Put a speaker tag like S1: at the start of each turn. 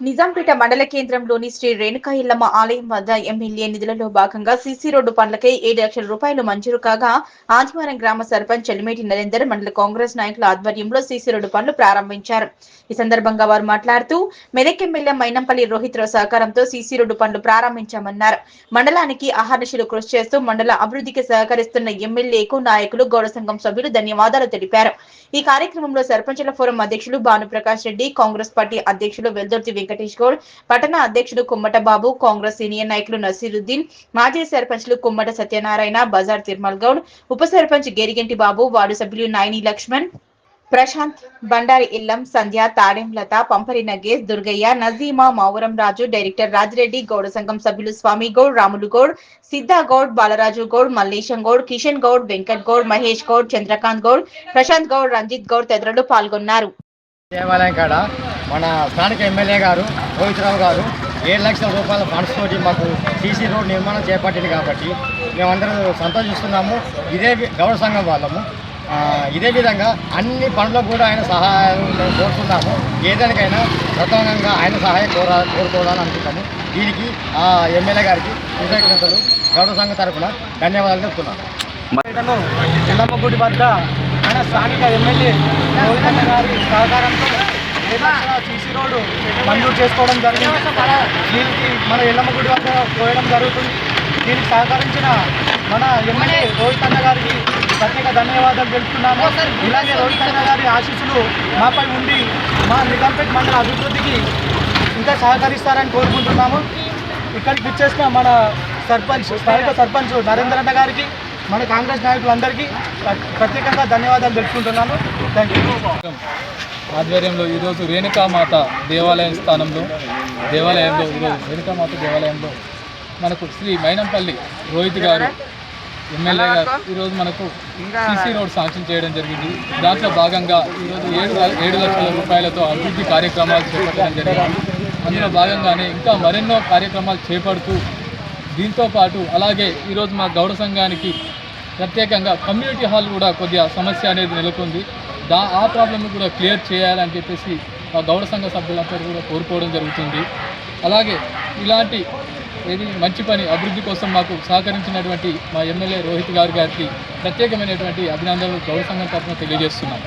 S1: నిజాంపేట మండల కేంద్రంలోని శ్రీ రేణుకా ఎల్లమ్మ ఆలయం వద్ద ఎమ్మెల్యే నిధులలో భాగంగా సీసీ రోడ్డు పనులకై 7 లక్షల రూపాయలు మంజూరు కాగా ఆంజవరం గ్రామ సర్పంచ్ చెల్లిమేటి నరేందర్ మండల కాంగ్రెస్ నాయకుల ఆధ్వర్యంలో సీసీ రోడ్డు పనులు ప్రారంభించారు. ఈ సందర్భంగా వారు మాట్లాడుతూ మెదక్ ఎమ్మెల్యే మైనంపల్లి రోహిత్ రావు సహకారంతో సీసీ రోడ్డు పనులు ప్రారంభించామన్నారు. మండలానికి అహర్నిశలు కృషి చేస్తూ మండల అభివృద్ధికి సహకరిస్తున్న ఎమ్మెల్యేకు నాయకులు గౌడ సంఘం సభ్యులు ధన్యవాదాలు తెలిపారు. ఈ కార్యక్రమంలో సర్పంచుల ఫోరం అధ్యక్షులు భానుప్రకాష్ రెడ్డి, కాంగ్రెస్ పార్టీ అధ్యక్షులు వెల్దుర్తి వెంకటేష్ గౌడ్, పట్టణ అధ్యక్షుడు కుమ్మట బాబు, కాంగ్రెస్ సీనియర్ నాయకులు నసీరుద్దీన్, మాజీ సర్పంచ్లు కుమ్మట సత్యనారాయణ, బజార్ తిరుమల్ గౌడ్, ఉప సర్పంచ్ గేరిగంటి బాబు, వార్డు సభ్యులు నాయని లక్ష్మణ్, ప్రశాంత్, బండారి ఇల్లం, సంధ్య, తాడెంలత, పంపరి నగేష్, దుర్గయ్య, నజీమా, మావురం రాజు, డైరెక్టర్ రాజిరెడ్డి, గౌడ సంఘం సభ్యులు స్వామి గౌడ్, రాములు గౌడ్, సిద్ధా గౌడ్, బాలరాజు గౌడ్, మల్లేశం గౌడ్, కిషన్ గౌడ్, వెంకట్ గౌడ్, మహేష్ గౌడ్, చంద్రకాంత్ గౌడ్, ప్రశాంత్ గౌడ్, రంజిత్ గౌడ్ తదితరులు పాల్గొన్నారు.
S2: దేవాలయం కాడ మన స్థానిక ఎమ్మెల్యే గారు రోహిత్ రావు గారు 7 లక్షల రూపాయల ఫండ్స్ తోటి మాకు సీసీ రోడ్ నిర్మాణం చేపట్టింది కాబట్టి మేమందరం సంతోషిస్తున్నాము. ఇదే గౌడ సంఘం వాళ్ళము. ఇదే విధంగా అన్ని పనులకు కూడా ఆయన సహాయం కోరుతున్నాము. ఏదానికైనా ప్రధానంగా ఆయన సహాయం కోరుకోవాలని అనుకుంటాము. దీనికి ఎమ్మెల్యే గారికి కృతజ్ఞతలు గౌడ సంఘం తరఫున ధన్యవాదాలు చెప్తున్నాను.
S3: ఎల్లమ్మ గుడి వద్ద ఆయన స్థానిక ఎమ్మెల్యే రోహిత్ గారి సహకారంతో సీసీ రోడ్డు మంజూరు చేసుకోవడం జరిగింది. దీనికి మన ఎల్లమ్మ గుడి వద్ద పోయడం జరుగుతుంది. దీనికి సహకరించిన మన ఎమ్మెల్యే రోహిత్ అన్న గారికి ప్రత్యేక ధన్యవాదాలు తెలుపుతున్నాము. ఇలాగే రోహిత్ అన్న గారి ఆశీస్సులు మాపై ఉండి మా నిజాంపేట మండల అభివృద్ధికి ఇంకా సహకరిస్తారని కోరుకుంటున్నాము. ఇక్కడికి విచ్చేసిన మన స్థానిక సర్పంచ్ నరేందర్ అన్న గారికి, మన కాంగ్రెస్ నాయకులందరికీ ప్రత్యేకంగా ధన్యవాదాలు తెలుపుకుంటున్నాను. Thank you.
S4: ఆధ్వర్యంలో ఈరోజు రేణుకామాత దేవాలయంలో ఈరోజు రేణుకామాత దేవాలయంలో మనకు శ్రీ మైనంపల్లి రోహిత్ గారు ఎమ్మెల్యే గారు ఈరోజు మనకు సీసీ రోడ్ శాంక్షన్ చేయడం జరిగింది. దాంట్లో భాగంగా ఈరోజు 7 లక్షల రూపాయలతో అభివృద్ధి కార్యక్రమాలు చేపట్టడం జరిగింది. అందులో భాగంగానే ఇంకా మరెన్నో కార్యక్రమాలు చేపడుతూ దీంతోపాటు అలాగే ఈరోజు మా గౌడ సంఘానికి ప్రత్యేకంగా కమ్యూనిటీ హాల్ కూడా కొద్దిగా సమస్య అనేది నెలకొంది. ఆ ప్రాబ్లమ్ కూడా క్లియర్ చేయాలని చెప్పేసి మా గౌడ సంఘ సభ్యులందరూ కూడా కోరుకోవడం జరుగుతుంది. అలాగే ఇలాంటి మంచి పని అభివృద్ధి కోసం మాకు సహకరించినటువంటి మా ఎమ్మెల్యే రోహిత్ గారికి ప్రత్యేకమైనటువంటి అభినందనలు గౌడ సంఘం తరఫున తెలియజేస్తున్నాం.